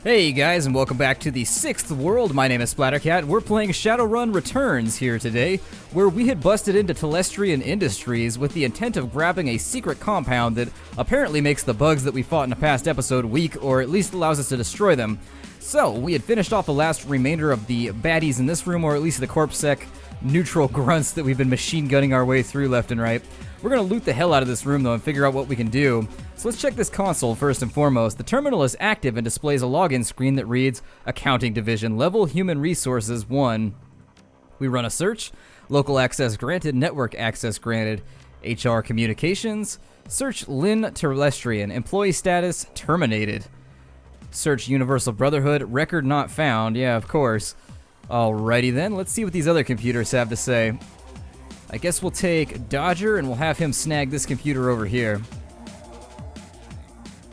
Hey guys, and welcome back to the 6th world. My name is Splattercat. We're playing Shadowrun Returns here today, where we had busted into Telestrian Industries with the intent of grabbing a secret compound that apparently makes the bugs that we fought in a past episode weak, or at least allows us to destroy them. So, we had finished off the last remainder of the baddies in this room, or at least the corpsec neutral grunts that we've been machine gunning our way through left and right. We're gonna loot the hell out of this room though and figure out what we can do. So let's check this console first and foremost. The terminal is active and displays a login screen that reads Accounting Division, Level Human Resources 1. We run a search. Local access granted, network access granted. HR Communications. Search Lynn Telestrian, employee status terminated. Search Universal Brotherhood, record not found. Yeah, of course. Alrighty then, let's see what these other computers have to say. I guess we'll take Dodger and we'll have him snag this computer over here.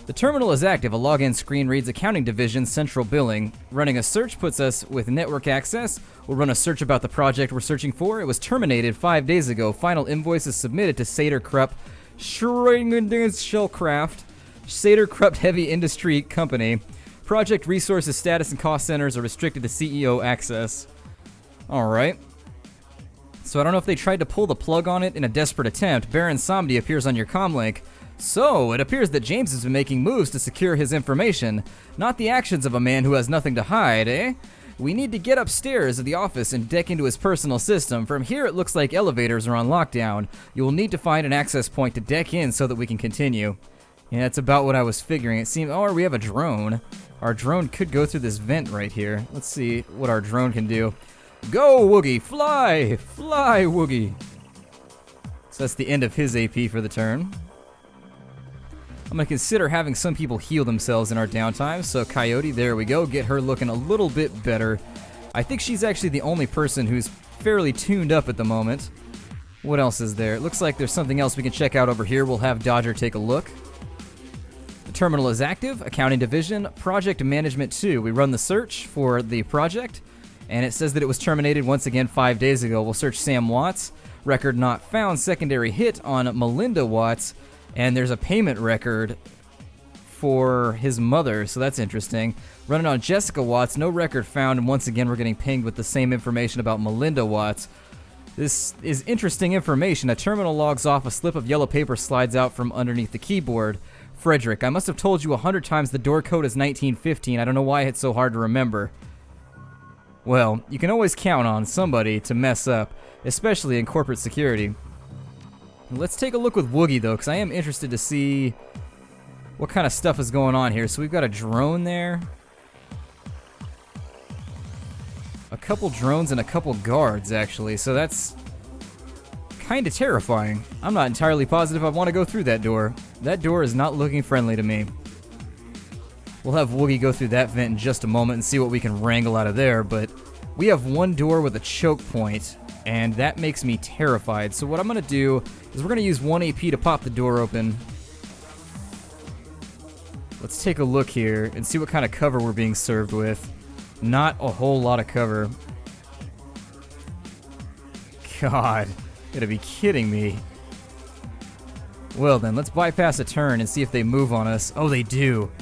The terminal is active. A login screen reads Accounting Division Central Billing. Running a search puts us with network access. We'll run a search about the project we're searching for. It was terminated 5 days ago. Final invoice is submitted to Saderkrupp Shellcraft, Saderkrupp Heavy Industry Company. Project resources, status, and cost centers are restricted to CEO access. Alright. So I don't know if they tried to pull the plug on it in a desperate attempt. Baron Somdi appears on your comlink. So, it appears that James has been making moves to secure his information, not the actions of a man who has nothing to hide, eh? We need to get upstairs to the office and deck into his personal system. From here it looks like elevators are on lockdown. You will need to find an access point to deck in so that we can continue. Yeah, that's about what I was figuring. It seems, oh, we have a drone. Our drone could go through this vent right here. Let's see what our drone can do. Go, Woogie! Fly! Fly, Woogie! So that's the end of his AP for the turn. I'm going to consider having some people heal themselves in our downtime. So Coyote, there we go. Get her looking a little bit better. I think she's actually the only person who's fairly tuned up at the moment. What else is there? It looks like there's something else we can check out over here. We'll have Dodger take a look. The terminal is active. Accounting Division, Project Management 2. We run the search for the project. And it says that it was terminated once again 5 days ago. We'll search Sam Watts. Record not found. Secondary hit on Melinda Watts. And there's a payment record for his mother, so that's interesting. Running on Jessica Watts. No record found. And once again, we're getting pinged with the same information about Melinda Watts. This is interesting information. A terminal logs off. A slip of yellow paper slides out from underneath the keyboard. Frederick, I must have told you 100 times the door code is 1915. I don't know why it's so hard to remember. Well, you can always count on somebody to mess up, especially in corporate security. Let's take a look with Woogie, though, because I am interested to see what kind of stuff is going on here. So we've got a drone there. A couple drones and a couple guards, actually. So that's kind of terrifying. I'm not entirely positive I want to go through that door. That door is not looking friendly to me. We'll have Woogie go through that vent in just a moment and see what we can wrangle out of there, but we have one door with a choke point, and that makes me terrified. So what I'm going to do is we're going to use 1 AP to pop the door open. Let's take a look here and see what kind of cover we're being served with. Not a whole lot of cover. God, you gotta be kidding me. Well then, let's bypass a turn and see if they move on us. Oh, they do.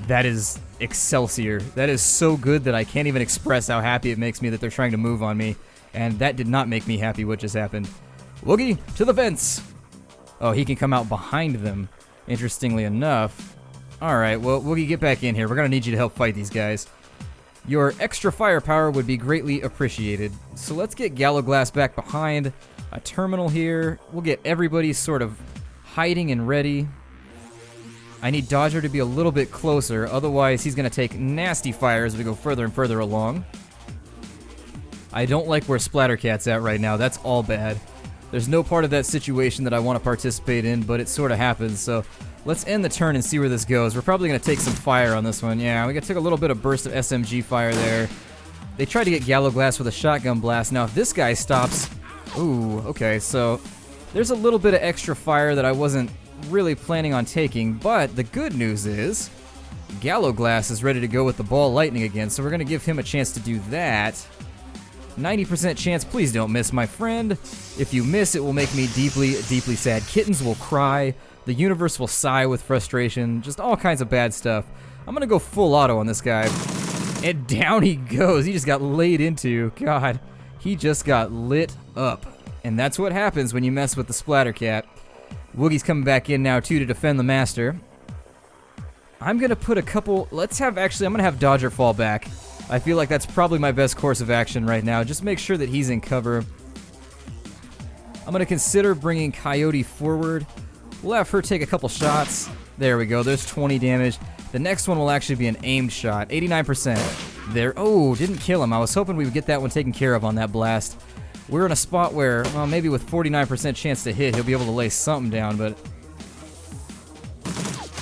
That is Excelsior. That is so good that I can't even express how happy it makes me that they're trying to move on me. And that did not make me happy what just happened. Woogie, to the vents! Oh, he can come out behind them, interestingly enough. Alright, well, Woogie, get back in here. We're gonna need you to help fight these guys. Your extra firepower would be greatly appreciated. So let's get Gallowglass back behind a terminal here. We'll get everybody sort of hiding and ready. I need Dodger to be a little bit closer, otherwise he's going to take nasty fire as we go further and further along. I don't like where Splattercat's at right now. That's all bad. There's no part of that situation that I want to participate in, but it sort of happens, so let's end the turn and see where this goes. We're probably going to take some fire on this one. Yeah, we took a little bit of burst of SMG fire there. They tried to get Gallowglass with a shotgun blast. Now, if this guy stops... Ooh, okay, so there's a little bit of extra fire that I wasn't really planning on taking, but the good news is Gallowglass is ready to go with the ball lightning again, so we're going to give him a chance to do that. 90% chance, please don't miss, my friend. If you miss, it will make me deeply, deeply sad. Kittens will cry, the universe will sigh with frustration, just all kinds of bad stuff. I'm gonna go full auto on this guy. And down he goes. He just got laid into. God, he just got lit up. And that's what happens when you mess with the splatter cat. Woogie's coming back in now, too, to defend the master. I'm gonna put a couple... I'm gonna have Dodger fall back. I feel like that's probably my best course of action right now. Just make sure that he's in cover. I'm gonna consider bringing Coyote forward. We'll have her take a couple shots. There we go, there's 20 damage. The next one will actually be an aimed shot, 89%. There, oh, didn't kill him. I was hoping we would get that one taken care of on that blast. We're in a spot where, well, maybe with 49% chance to hit, he'll be able to lay something down, but...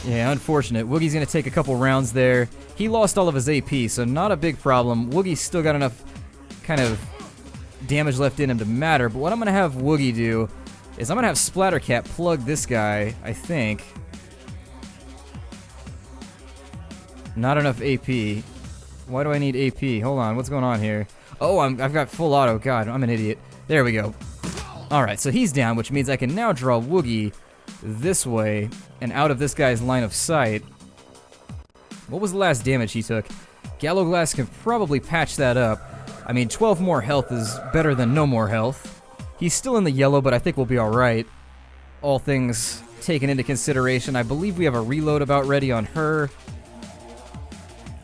yeah, unfortunate. Woogie's gonna take a couple rounds there. He lost all of his AP, so not a big problem. Woogie's still got enough kind of damage left in him to matter, but what I'm gonna have Woogie do is I'm gonna have Splattercat plug this guy, I think. Not enough AP. Why do I need AP? Hold on, what's going on here? Oh, I've got full auto. God, I'm an idiot. There we go. Alright, so he's down, which means I can now draw Woogie this way and out of this guy's line of sight. What was the last damage he took? Gallowglass can probably patch that up. I mean, 12 more health is better than no more health. He's still in the yellow, but I think we'll be alright. All things taken into consideration. I believe we have a reload about ready on her.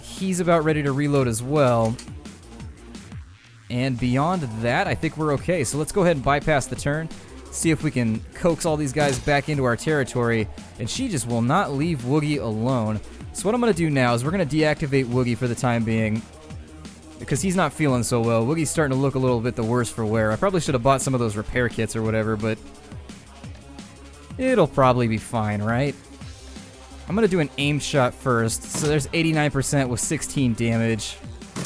He's about ready to reload as well. And beyond that, I think we're okay. So let's go ahead and bypass the turn. See if we can coax all these guys back into our territory. And she just will not leave Woogie alone. So what I'm going to do now is we're going to deactivate Woogie for the time being. Because he's not feeling so well. Woogie's starting to look a little bit the worse for wear. I probably should have bought some of those repair kits or whatever, but... it'll probably be fine, right? I'm going to do an aim shot first. So there's 89% with 16 damage.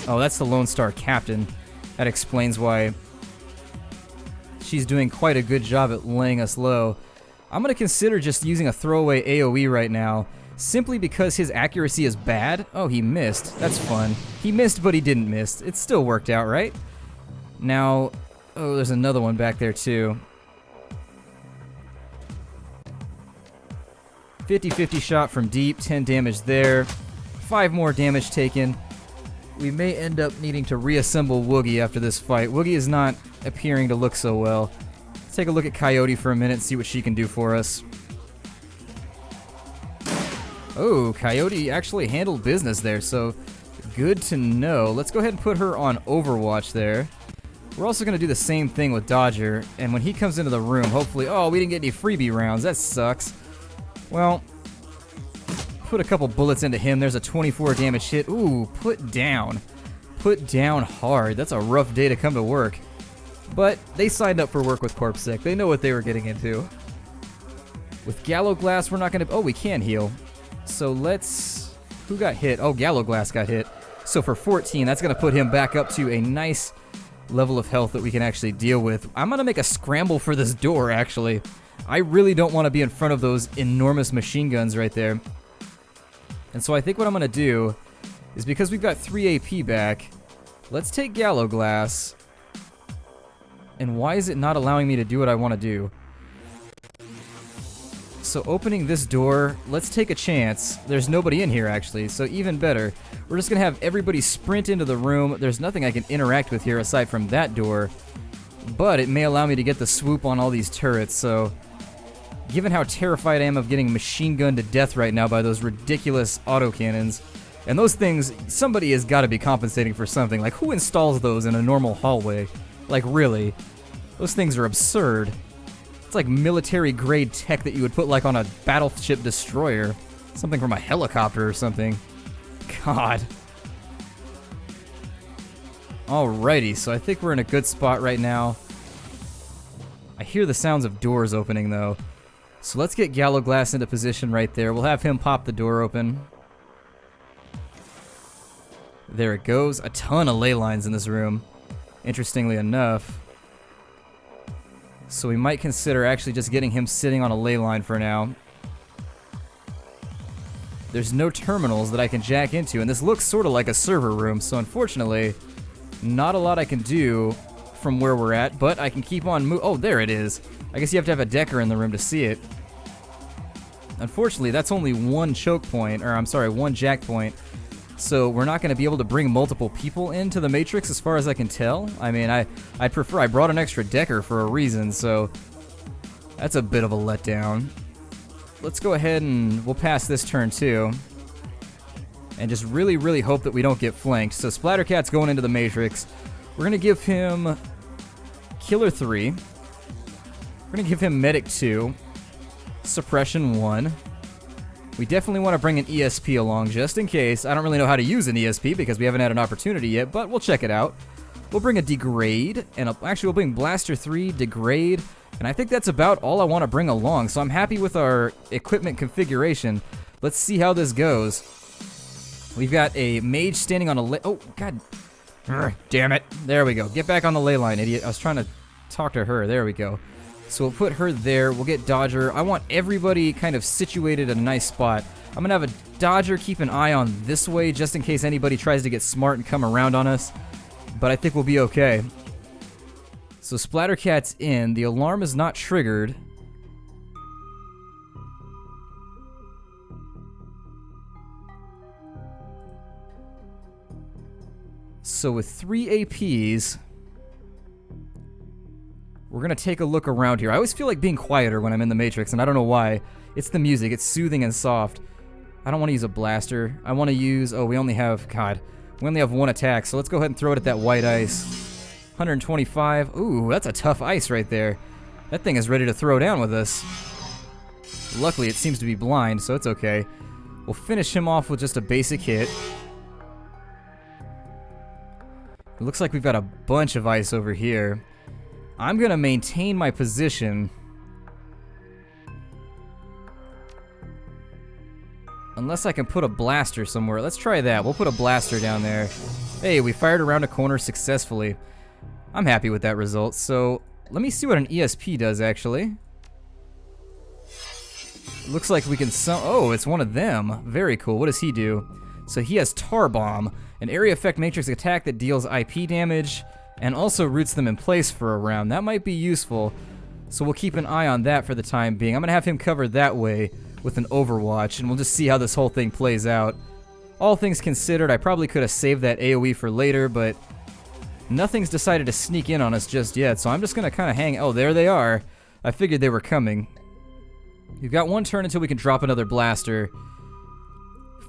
Oh, that's the Lone Star Captain. That explains why she's doing quite a good job at laying us low. I'm going to consider just using a throwaway AoE right now, simply because his accuracy is bad. Oh, he missed. That's fun. He missed, but he didn't miss. It still worked out, right? Now, oh, there's another one back there, too. 50-50 shot from deep, 10 damage there. 5 more damage taken. We may end up needing to reassemble Woogie after this fight. Woogie is not appearing to look so well. Let's take a look at Coyote for a minute and see what she can do for us. Oh, Coyote actually handled business there, so good to know. Let's go ahead and put her on Overwatch there. We're also going to do the same thing with Dodger, and when he comes into the room, hopefully... oh, we didn't get any freebie rounds. That sucks. Well, put a couple bullets into him. There's a 24 damage hit. Ooh, put down. Put down hard. That's a rough day to come to work. But they signed up for work with CorpSec. They know what they were getting into. With Gallowglass, we're not going to... oh, we can heal. So let's... who got hit? Oh, Gallowglass got hit. So for 14, that's going to put him back up to a nice level of health that we can actually deal with. I'm going to make a scramble for this door, actually. I really don't want to be in front of those enormous machine guns right there. And so I think what I'm going to do is, because we've got 3 AP back, let's take Gallowglass. And why is it not allowing me to do what I want to do? So opening this door, let's take a chance. There's nobody in here, actually, so even better. We're just going to have everybody sprint into the room. There's nothing I can interact with here aside from that door. But it may allow me to get the swoop on all these turrets, so... given how terrified I am of getting machine gunned to death right now by those ridiculous autocannons, and those things, somebody has got to be compensating for something. Like, who installs those in a normal hallway? Like, really? Those things are absurd. It's like military-grade tech that you would put, like, on a battleship destroyer. Something from a helicopter or something. God. Alrighty, so I think we're in a good spot right now. I hear the sounds of doors opening, though. So let's get Gallowglass into position right there. We'll have him pop the door open. There it goes. A ton of ley lines in this room, interestingly enough. So we might consider actually just getting him sitting on a ley line for now. There's no terminals that I can jack into, and this looks sort of like a server room, so unfortunately, not a lot I can do from where we're at, but I can keep on oh, there it is. I guess you have to have a decker in the room to see it. Unfortunately, that's only one choke point, or I'm sorry, one jack point. So we're not going to be able to bring multiple people into the Matrix as far as I can tell. I mean, I brought an extra decker for a reason, so that's a bit of a letdown. Let's go ahead and we'll pass this turn too. And just really, really hope that we don't get flanked. So Splattercat's going into the Matrix. We're going to give him Killer 3. We're going to give him Medic 2. Suppression 1. We definitely want to bring an ESP along just in case. I don't really know how to use an ESP because we haven't had an opportunity yet, but we'll check it out. We'll bring a Degrade, and actually we'll bring Blaster 3, Degrade, and I think that's about all I want to bring along, so I'm happy with our equipment configuration. Let's see how this goes. We've got a Mage standing on a oh, God. Damn it. There we go. Get back on the ley line, idiot. I was trying to talk to her. There we go. So we'll put her there. We'll get Dodger. I want everybody kind of situated in a nice spot. I'm going to have a Dodger keep an eye on this way just in case anybody tries to get smart and come around on us. But I think we'll be okay. So Splattercat's in. The alarm is not triggered. So with 3 APs... we're going to take a look around here. I always feel like being quieter when I'm in the Matrix, and I don't know why. It's the music. It's soothing and soft. I don't want to use a blaster. I want to use... oh, we only have... God. We only have one attack, so let's go ahead and throw it at that white ice. 125. Ooh, that's a tough ice right there. That thing is ready to throw down with us. Luckily, it seems to be blind, so it's okay. We'll finish him off with just a basic hit. It looks like we've got a bunch of ice over here. I'm going to maintain my position. Unless I can put a blaster somewhere. Let's try that. We'll put a blaster down there. Hey, we fired around a corner successfully. I'm happy with that result. So, let me see what an ESP does, actually. Looks like we can oh, it's one of them. Very cool. What does he do? So he has Tar Bomb, an area effect matrix attack that deals IP damage and also roots them in place for a round. That might be useful, so we'll keep an eye on that for the time being. I'm going to have him covered that way with an Overwatch, and we'll just see how this whole thing plays out. All things considered, I probably could have saved that AoE for later, but nothing's decided to sneak in on us just yet, so I'm just going to kind of hang... oh, there they are. I figured they were coming. You've got one turn until we can drop another blaster.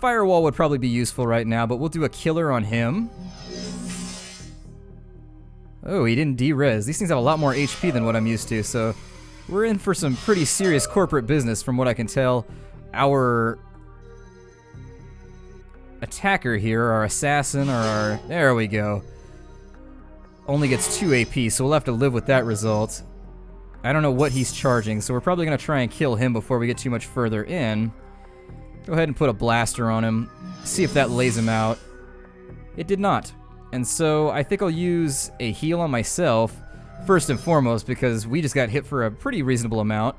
Firewall would probably be useful right now, but we'll do a killer on him. Oh, he didn't de-res. These things have a lot more HP than what I'm used to, so we're in for some pretty serious corporate business from what I can tell. Our attacker here, our assassin, or our... there we go. Only gets 2 AP, so we'll have to live with that result. I don't know what he's charging, so we're probably going to try and kill him before we get too much further in. Go ahead and put a blaster on him, see if that lays him out. It did not. And so I think I'll use a heal on myself, first and foremost, because we just got hit for a pretty reasonable amount.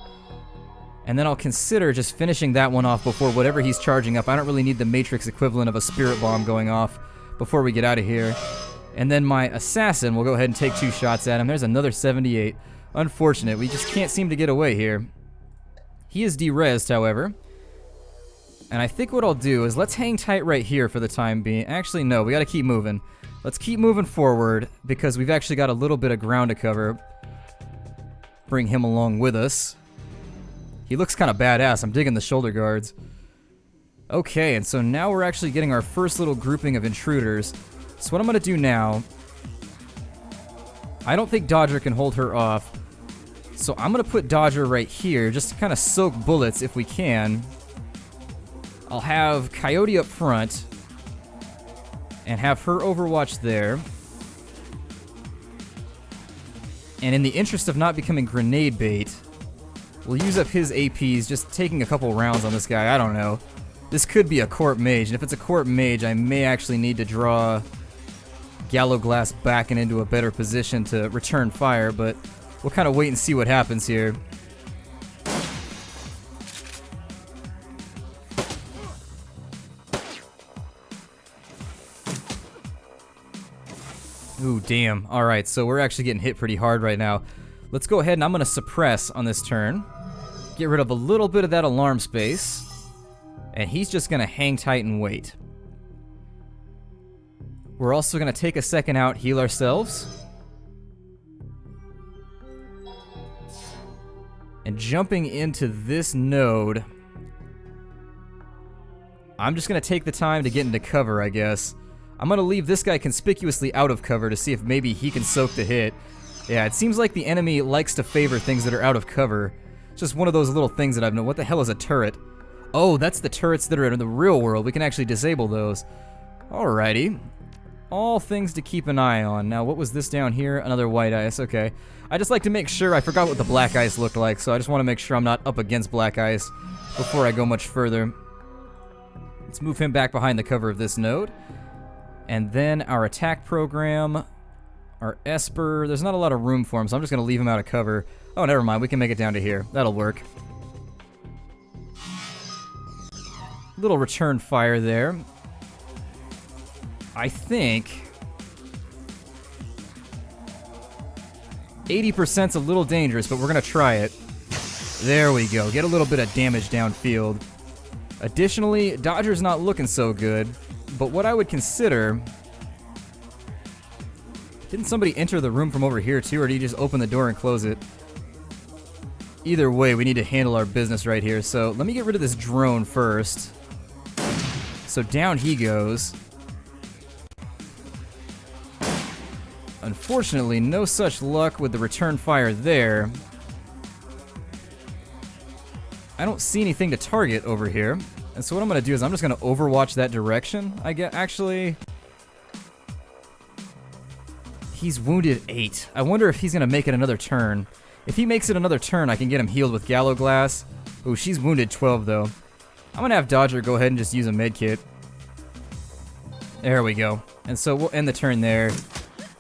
And then I'll consider just finishing that one off before whatever he's charging up. I don't really need the Matrix equivalent of a Spirit Bomb going off before we get out of here. And then my assassin will go ahead and take 2 shots at him. There's another 78. Unfortunate. We just can't seem to get away here. He is de-resed, however. And I think what I'll do is let's hang tight right here for the time being. Actually, no, we gotta keep moving. Let's keep moving forward because we've actually got a little bit of ground to cover. Bring him along with us. He looks kind of badass. I'm digging the shoulder guards. Okay, and so now we're actually getting our first little grouping of intruders. So what I'm gonna do now... I don't think Dodger can hold her off. So I'm gonna put Dodger right here just to kind of soak bullets if we can. I'll have Coyote up front and have her Overwatch there. And in the interest of not becoming grenade bait, we'll use up his APs, just taking a couple rounds on this guy. I don't know. This could be a Corp Mage, and if it's a Corp Mage, I may actually need to draw Gallo Glass back and into a better position to return fire, but we'll kind of wait and see what happens here. Ooh, damn. Alright, so we're actually getting hit pretty hard right now. Let's go ahead and I'm going to suppress on this turn. Get rid of a little bit of that alarm space. And he's just going to hang tight and wait. We're also going to take a second out, heal ourselves. And jumping into this node, I'm just going to take the time to get into cover, I guess. I'm going to leave this guy conspicuously out of cover to see if maybe he can soak the hit. Yeah, it seems like the enemy likes to favor things that are out of cover. It's just one of those little things that I've known. What the hell is a turret? Oh, that's the turrets that are in the real world. We can actually disable those. Alrighty. All things to keep an eye on. Now, what was this down here? Another white ice. Okay. I just like to make sure. I forgot what the black ice looked like, so I just want to make sure I'm not up against black ice before I go much further. Let's move him back behind the cover of this node. And then our attack program, our Esper. There's not a lot of room for him, so I'm just going to leave him out of cover. Oh, never mind. We can make it down to here. That'll work. Little return fire there. I think 80%'s a little dangerous, but we're going to try it. There we go. Get a little bit of damage downfield. Additionally, Dodger's not looking so good, but what I would consider... Didn't somebody enter the room from over here too, or did he just open the door and close it? Either way, we need to handle our business right here, so let me get rid of this drone first. So down he goes. Unfortunately, no such luck with the return fire there. I don't see anything to target over here. And so what I'm going to do is I'm just going to overwatch that direction. Actually, he's wounded 8. I wonder if he's going to make it another turn. If he makes it another turn, I can get him healed with Gallow Glass. Ooh, she's wounded 12 though. I'm going to have Dodger go ahead and just use a med kit. There we go. And so we'll end the turn there.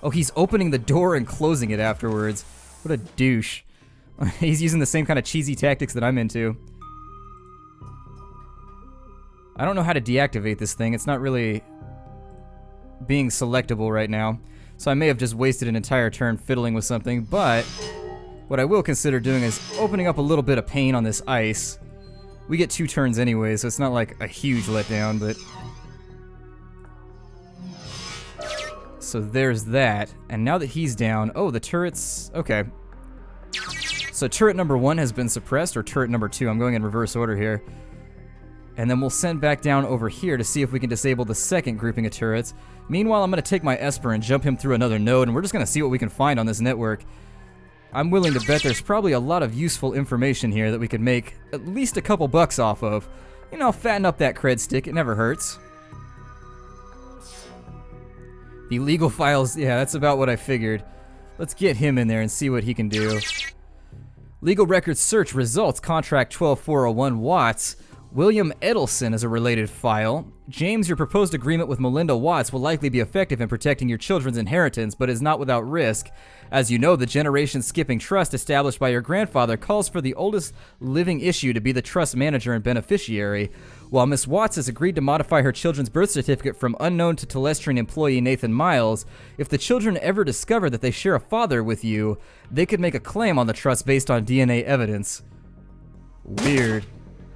Oh, he's opening the door and closing it afterwards. What a douche. He's using the same kind of cheesy tactics that I'm into. I don't know how to deactivate this thing. It's not really being selectable right now. So I may have just wasted an entire turn fiddling with something, but what I will consider doing is opening up a little bit of pain on this ice. We get 2 turns anyway, so it's not like a huge letdown, but... So there's that. And now that he's down... Oh, the turrets... Okay. So turret number 1 has been suppressed, or turret number 2. I'm going in reverse order here. And then we'll send back down over here to see if we can disable the second grouping of turrets. Meanwhile, I'm going to take my Esper and jump him through another node, and we're just going to see what we can find on this network. I'm willing to bet there's probably a lot of useful information here that we could make at least a couple bucks off of. You know, fatten up that cred stick. It never hurts. The legal files, yeah, that's about what I figured. Let's get him in there and see what he can do. Legal records search results, contract 12401 Watts. William Edelson is a related file. James, your proposed agreement with Melinda Watts will likely be effective in protecting your children's inheritance, but is not without risk. As you know, the generation-skipping trust established by your grandfather calls for the oldest living issue to be the trust manager and beneficiary. While Miss Watts has agreed to modify her children's birth certificate from unknown to Telestrian employee Nathan Miles, if the children ever discover that they share a father with you, they could make a claim on the trust based on DNA evidence. Weird.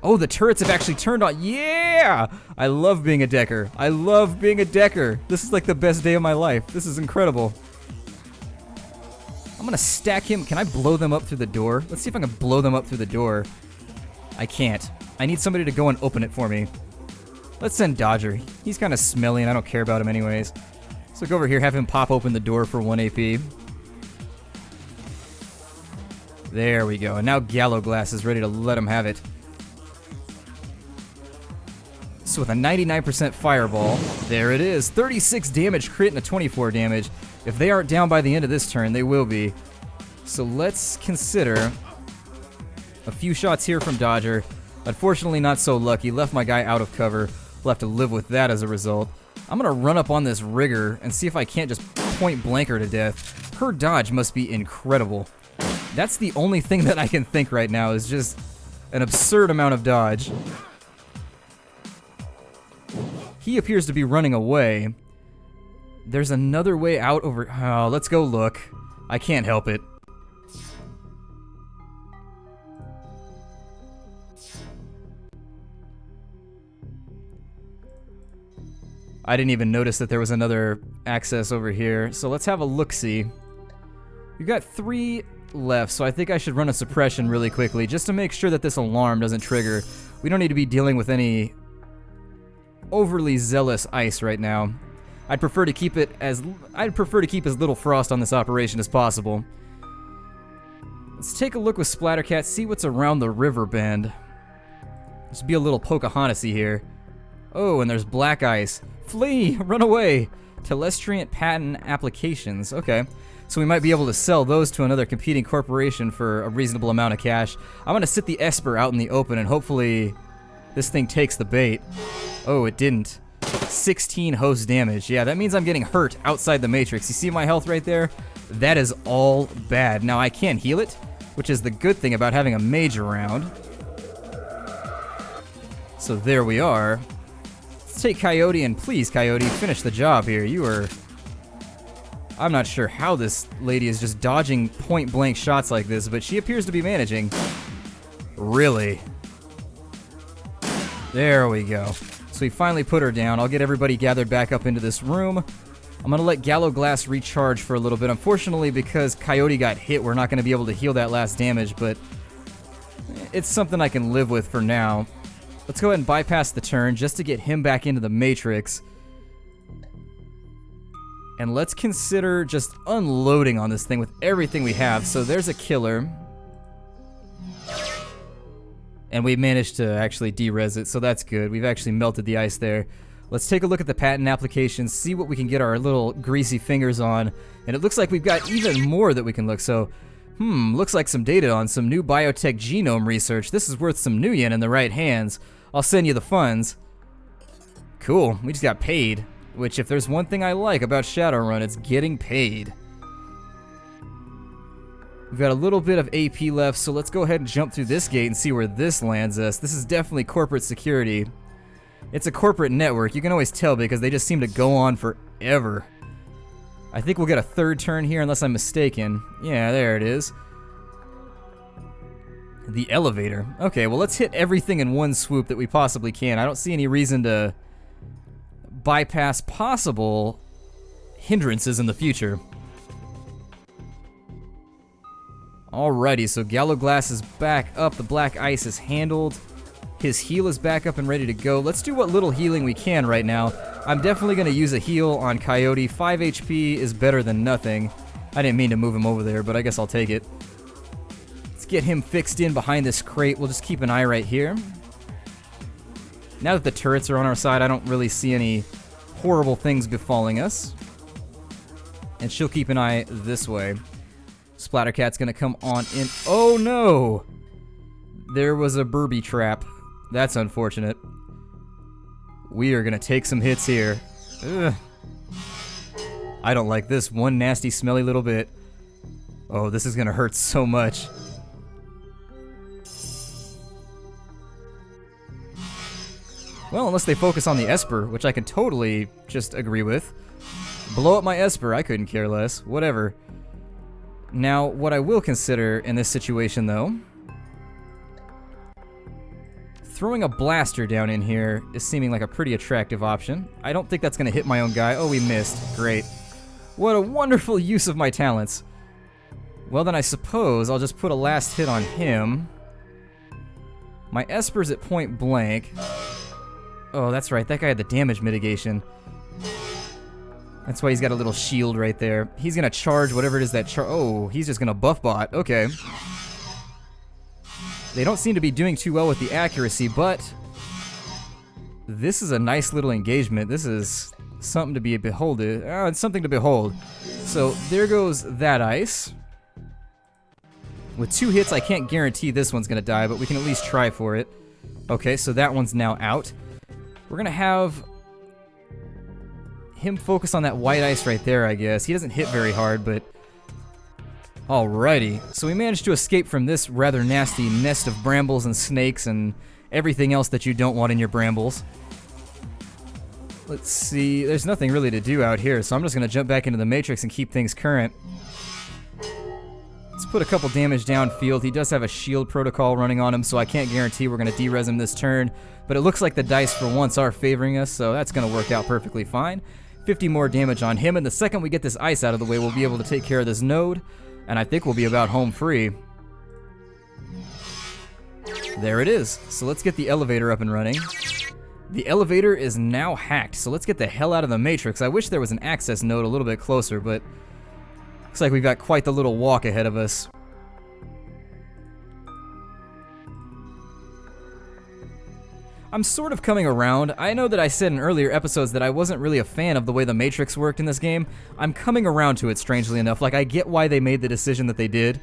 Oh, the turrets have actually turned on. Yeah! I love being a decker. I love being a decker. This is like the best day of my life. This is incredible. I'm gonna stack him. Can I blow them up through the door? Let's see if I can blow them up through the door. I can't. I need somebody to go and open it for me. Let's send Dodger. He's kind of smelly and I don't care about him anyways. So go over here, have him pop open the door for 1 AP. There we go. And now Gallow Glass is ready to let him have it. So with a 99% fireball, there it is. 36 damage crit and a 24 damage. If they aren't down by the end of this turn, they will be. So let's consider a few shots here from Dodger. Unfortunately, not so lucky. Left my guy out of cover. We'll have to live with that as a result. I'm going to run up on this rigger and see if I can't just point blank her to death. Her dodge must be incredible. That's the only thing that I can think right now is just an absurd amount of dodge. He appears to be running away. There's another way out over... Oh, let's go look. I can't help it. I didn't even notice that there was another access over here. So let's have a look-see. We've got 3 left, so I think I should run a suppression really quickly just to make sure that this alarm doesn't trigger. We don't need to be dealing with any overly zealous ice right now. I'd prefer to keep as little frost on this operation as possible. Let's take a look with Splattercat, see what's around the river bend. Let's be a little Pocahontas-y here. Oh, and there's black ice. Flee! Run away! Telestriant patent applications. Okay. So we might be able to sell those to another competing corporation for a reasonable amount of cash. I'm going to sit the Esper out in the open and hopefully this thing takes the bait. Oh, it didn't. 16 host damage. Yeah, that means I'm getting hurt outside the matrix. You see my health right there? That is all bad. Now I can heal it, which is the good thing about having a mage around. So there we are. Let's take Coyote, and please, Coyote, finish the job here. You are... I'm not sure how this lady is just dodging point-blank shots like this, but she appears to be managing. Really? There we go. So we finally put her down. I'll get everybody gathered back up into this room. I'm going to let Gallow Glass recharge for a little bit. Unfortunately, because Coyote got hit, we're not going to be able to heal that last damage, but it's something I can live with for now. Let's go ahead and bypass the turn just to get him back into the Matrix. And let's consider just unloading on this thing with everything we have. So there's a killer. And we managed to actually de-res it, so that's good. We've actually melted the ice there. Let's take a look at the patent applications, see what we can get our little greasy fingers on. And it looks like we've got even more that we can look. So, looks like some data on some new biotech genome research. This is worth some new yen in the right hands. I'll send you the funds. Cool, we just got paid. Which, if there's one thing I like about Shadowrun, it's getting paid. We've got a little bit of AP left, so let's go ahead and jump through this gate and see where this lands us. This is definitely corporate security. It's a corporate network. You can always tell because they just seem to go on forever. I think we'll get a third turn here unless I'm mistaken. Yeah, there it is. The elevator. Okay, well, let's hit everything in one swoop that we possibly can. I don't see any reason to bypass possible hindrances in the future. Alrighty, so Gallow Glass is back up. The black ice is handled. His heal is back up and ready to go. Let's do what little healing we can right now. I'm definitely going to use a heal on Coyote. 5 HP is better than nothing. I didn't mean to move him over there, but I guess I'll take it. Let's get him fixed in behind this crate. We'll just keep an eye right here. Now that the turrets are on our side, I don't really see any horrible things befalling us. And she'll keep an eye this way. Splattercat's gonna come on in. Oh no! There was a Burby trap. That's unfortunate. We are gonna take some hits here. Ugh. I don't like this one nasty, smelly little bit. Oh, this is gonna hurt so much. Well, unless they focus on the Esper, which I can totally just agree with. Blow up my Esper, I couldn't care less. Whatever. Now, what I will consider in this situation, though, throwing a blaster down in here is seeming like a pretty attractive option. I don't think that's going to hit my own guy. Oh, we missed. Great. What a wonderful use of my talents. Well, then I suppose I'll just put a last hit on him. My Esper's at point blank. Oh, that's right. That guy had the damage mitigation. That's why he's got a little shield right there. He's going to charge whatever it is that oh, he's just going to buff bot. Okay. They don't seem to be doing too well with the accuracy, but this is a nice little engagement. This is something to be beholded. It's something to behold. So there goes that ice. With 2 hits, I can't guarantee this one's going to die, but we can at least try for it. Okay, so that one's now out. We're going to have him focus on that white ice right there, I guess. He doesn't hit very hard, but... Alrighty. So we managed to escape from this rather nasty nest of brambles and snakes and everything else that you don't want in your brambles. Let's see. There's nothing really to do out here, so I'm just going to jump back into the Matrix and keep things current. Let's put a couple damage downfield. He does have a shield protocol running on him, so I can't guarantee we're going to de-res him this turn. But it looks like the dice for once are favoring us, so that's going to work out perfectly fine. 50 more damage on him, and the second we get this ice out of the way, we'll be able to take care of this node, and I think we'll be about home free. There it is. So let's get the elevator up and running. The elevator is now hacked, so let's get the hell out of the matrix. I wish there was an access node a little bit closer, but looks like we've got quite the little walk ahead of us. I'm sort of coming around. I know that I said in earlier episodes that I wasn't really a fan of the way the Matrix worked in this game. I'm coming around to it, strangely enough. Like, I get why they made the decision that they did.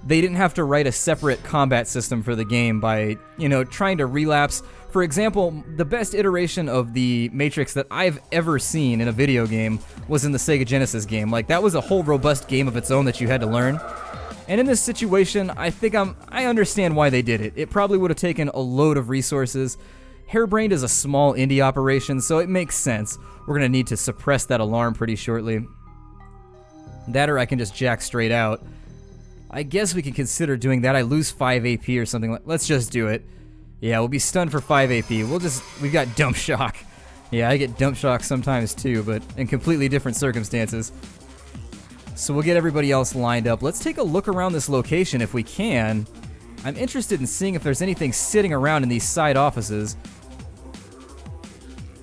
They didn't have to write a separate combat system for the game by, you know, trying to relapse. For example, the best iteration of the Matrix that I've ever seen in a video game was in the Sega Genesis game. Like, that was a whole robust game of its own that you had to learn. And in this situation, I think I understand why they did it. It probably would have taken a load of resources. Hairbrained is a small indie operation, so it makes sense. We're going to need to suppress that alarm pretty shortly. That or I can just jack straight out. I guess we can consider doing that. I lose 5 AP or something. Let's just do it. Yeah, we'll be stunned for 5 AP. We've got dump shock. Yeah, I get dump shock sometimes too, but in completely different circumstances. So we'll get everybody else lined up. Let's take a look around this location if we can. I'm interested in seeing if there's anything sitting around in these side offices.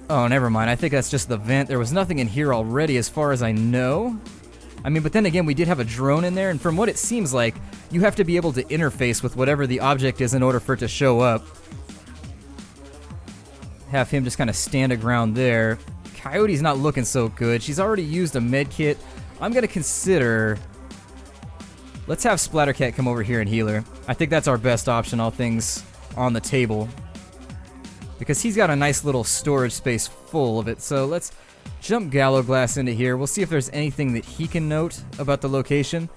Oh, never mind. I think that's just the vent. There was nothing in here already as far as I know. I mean, but then again, we did have a drone in there, and from what it seems like, you have to be able to interface with whatever the object is in order for it to show up. Have him just kind of stand a ground there. Coyote's not looking so good. She's already used a med kit. I'm going to consider... Let's have Splattercat come over here and heal her. I think that's our best option, all things on the table. Because he's got a nice little storage space full of it. So let's jump Gallowglass into here. We'll see if there's anything that he can note about the location.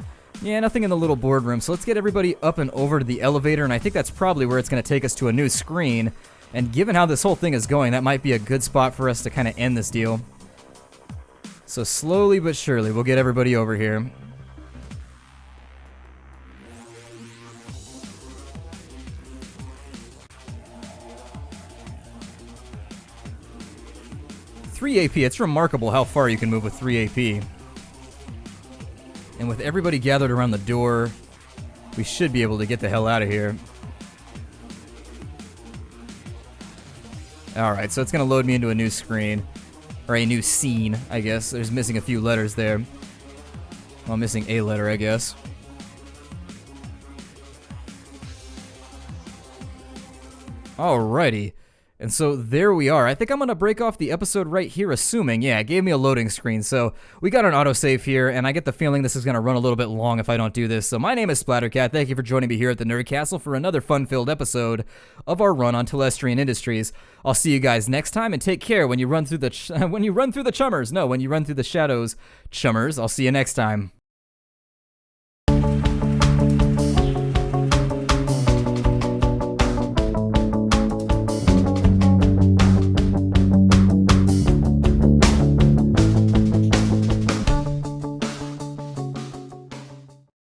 Yeah, nothing in the little boardroom. So let's get everybody up and over to the elevator. And I think that's probably where it's going to take us to a new screen. And given how this whole thing is going, that might be a good spot for us to kind of end this deal. So slowly but surely, we'll get everybody over here. $3 AP, it's remarkable how far you can move with 3 AP. And with everybody gathered around the door, we should be able to get the hell out of here. Alright, so it's going to load me into a new screen. Or a new scene, I guess. There's missing a few letters there. Well, I'm missing a letter, I guess. Alrighty. And so there we are. I think I'm going to break off the episode right here, assuming, yeah, it gave me a loading screen. So we got an autosave here, and I get the feeling this is going to run a little bit long if I don't do this. So my name is Splattercat. Thank you for joining me here at the Nerd Castle for another fun-filled episode of our run on Telestrian Industries. I'll see you guys next time, and take care when you run through the when you run through the chummers. No, when you run through the shadows, chummers. I'll see you next time.